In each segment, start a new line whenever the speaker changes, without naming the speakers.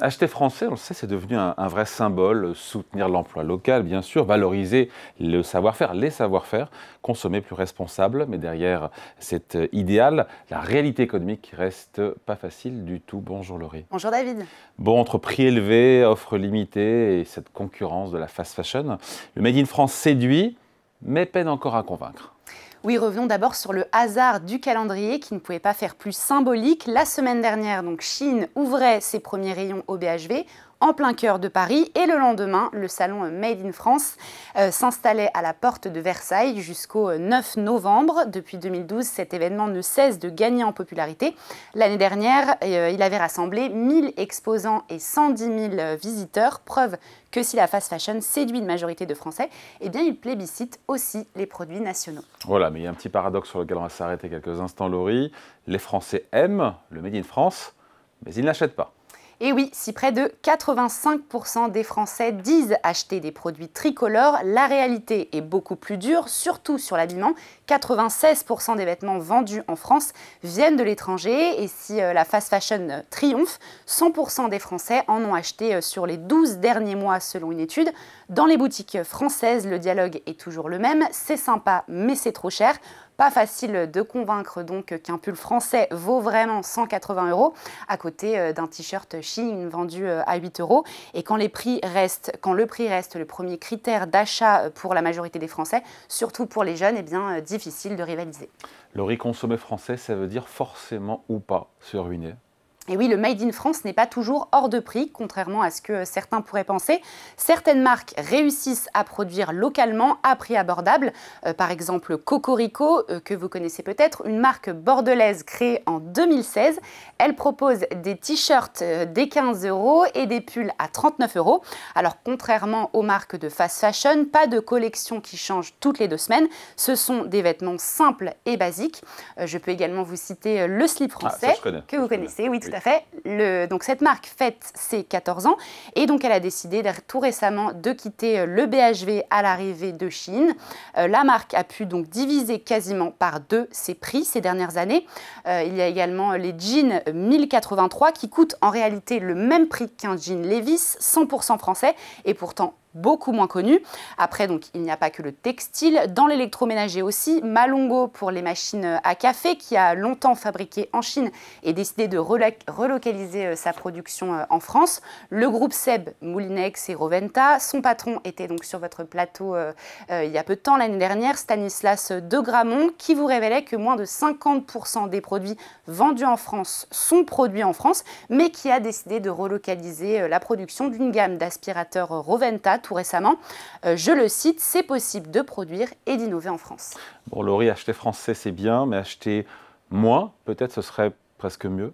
Acheter français, on le sait, c'est devenu un vrai symbole. Soutenir l'emploi local, bien sûr, valoriser le savoir-faire, les savoir-faire, consommer plus responsable. Mais derrière cet idéal, la réalité économique reste pas facile du tout. Bonjour Laurie.
Bonjour David.
Bon, entre prix élevés, offres limitées et cette concurrence de la fast fashion, le Made in France séduit, mais peine encore à convaincre.
Oui, revenons d'abord sur le hasard du calendrier qui ne pouvait pas faire plus symbolique. La semaine dernière, donc, Shein ouvrait ses premiers rayons au BHV en plein cœur de Paris et le lendemain, le salon Made in France s'installait à la porte de Versailles jusqu'au 9 novembre. Depuis 2012, cet événement ne cesse de gagner en popularité. L'année dernière, il avait rassemblé 1000 exposants et 110 000 visiteurs, preuve que si la fast fashion séduit une majorité de Français, eh bien il plébiscite aussi les produits nationaux.
Voilà, mais il y a un petit paradoxe sur lequel on va s'arrêter quelques instants, Laurie. Les Français aiment le Made in France, mais ils n'achètent pas.
Et oui, si près de 85% des Français disent acheter des produits tricolores, la réalité est beaucoup plus dure, surtout sur l'habillement. 96% des vêtements vendus en France viennent de l'étranger et si la fast fashion triomphe, 100% des Français en ont acheté sur les 12 derniers mois selon une étude. Dans les boutiques françaises, le dialogue est toujours le même. C'est sympa, mais c'est trop cher. Pas facile de convaincre donc qu'un pull français vaut vraiment 180 € à côté d'un t-shirt Shein vendu à 8 €. Et quand le prix reste le premier critère d'achat pour la majorité des Français, surtout pour les jeunes, eh bien difficile de rivaliser.
Laurie, consommer français, ça veut dire forcément ou pas se ruiner?
Et oui, le Made in France n'est pas toujours hors de prix, contrairement à ce que certains pourraient penser. Certaines marques réussissent à produire localement à prix abordable. Par exemple, Cocorico, que vous connaissez peut-être, une marque bordelaise créée en 2016. Elle propose des t-shirts dès 15 € et des pulls à 39 €. Alors, contrairement aux marques de fast fashion, pas de collection qui change toutes les 2 semaines. Ce sont des vêtements simples et basiques. Je peux également vous citer le slip français, que vous connaissez. Oui, tout à fait. Donc cette marque fête ses 14 ans et donc elle a décidé tout récemment de quitter le BHV à l'arrivée de Shein. La marque a pu donc diviser quasiment par 2 ses prix ces dernières années. Il y a également les jeans 1083 qui coûtent en réalité le même prix qu'un jean Levi's 100% français et pourtant beaucoup moins connu. Après, donc, il n'y a pas que le textile. Dans l'électroménager aussi, Malongo pour les machines à café, qui a longtemps fabriqué en Chine et décidé de relocaliser sa production en France. Le groupe Seb, Moulinex et Roventa. Son patron était donc sur votre plateau il y a peu de temps, l'année dernière, Stanislas de Gramont, qui vous révélait que moins de 50% des produits vendus en France sont produits en France, mais qui a décidé de relocaliser la production d'une gamme d'aspirateurs Roventa tout récemment. Je le cite, c'est possible de produire et d'innover en France.
Bon, Laurie, acheter français, c'est bien, mais acheter moins, peut-être ce serait presque mieux.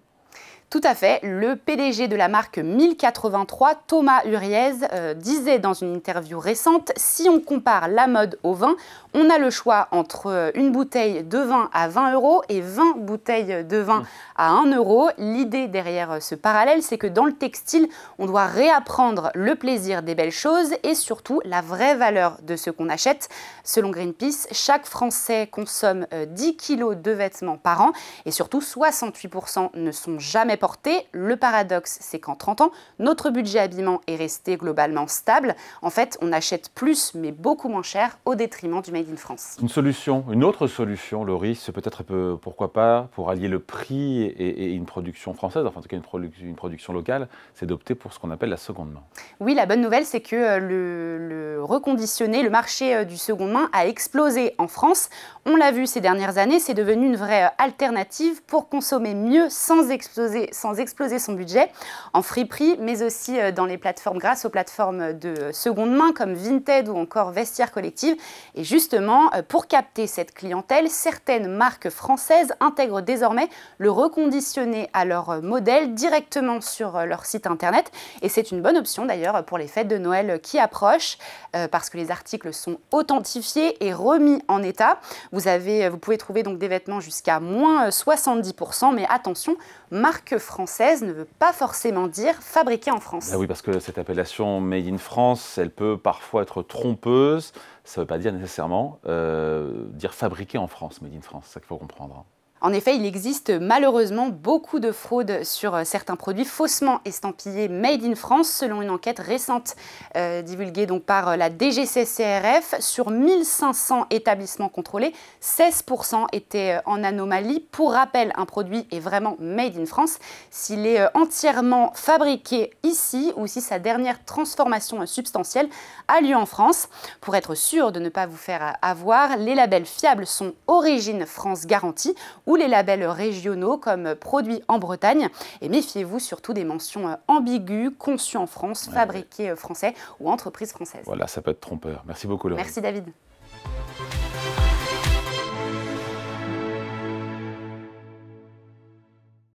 Tout à fait. Le PDG de la marque 1083, Thomas Huriez, disait dans une interview récente, si on compare la mode au vin, on a le choix entre une bouteille de vin à 20 € et 20 bouteilles de vin à 1 €. L'idée derrière ce parallèle, c'est que dans le textile, on doit réapprendre le plaisir des belles choses et surtout la vraie valeur de ce qu'on achète. Selon Greenpeace, chaque Français consomme 10 kg de vêtements par an et surtout 68% ne sont jamais portés. Le paradoxe, c'est qu'en 30 ans, notre budget habillement est resté globalement stable. En fait, on achète plus, mais beaucoup moins cher, au détriment du Made in France.
Une autre solution, Laurie, c'est peut-être pourquoi pas, pour allier le prix et une production française, enfin en tout cas une production locale, c'est d'opter pour ce qu'on appelle la seconde main.
Oui, la bonne nouvelle, c'est que le reconditionné, le marché du seconde main a explosé en France. On l'a vu ces dernières années, c'est devenu une vraie alternative pour consommer mieux sans exploser son budget en friperie, mais aussi dans les plateformes, grâce aux plateformes de seconde main comme Vinted ou encore Vestiaire Collective. Et justement, pour capter cette clientèle, certaines marques françaises intègrent désormais le reconditionné à leur modèle directement sur leur site internet. Et c'est une bonne option d'ailleurs pour les fêtes de Noël qui approchent, parce que les articles sont authentifiés et remis en état. Vous pouvez trouver donc des vêtements jusqu'à moins 70%, mais attention, marque française ne veut pas forcément dire fabriqué en France.
Ah oui, parce que cette appellation Made in France, elle peut parfois être trompeuse. Ça ne veut pas dire nécessairement dire fabriqué en France, Made in France, c'est ça qu'il faut comprendre.
En effet, il existe malheureusement beaucoup de fraudes sur certains produits faussement estampillés Made in France, selon une enquête récente divulguée donc par la DGCCRF. Sur 1500 établissements contrôlés, 16% étaient en anomalie. Pour rappel, un produit est vraiment Made in France s'il est entièrement fabriqué ici ou si sa dernière transformation substantielle a lieu en France. Pour être sûr de ne pas vous faire avoir, les labels fiables sont Origine France Garantie ou les labels régionaux comme Produits en Bretagne. Et méfiez-vous surtout des mentions ambiguës, conçues en France, fabriquées français ou entreprises françaises.
Voilà, ça peut être trompeur. Merci beaucoup, Laurie.
Merci David.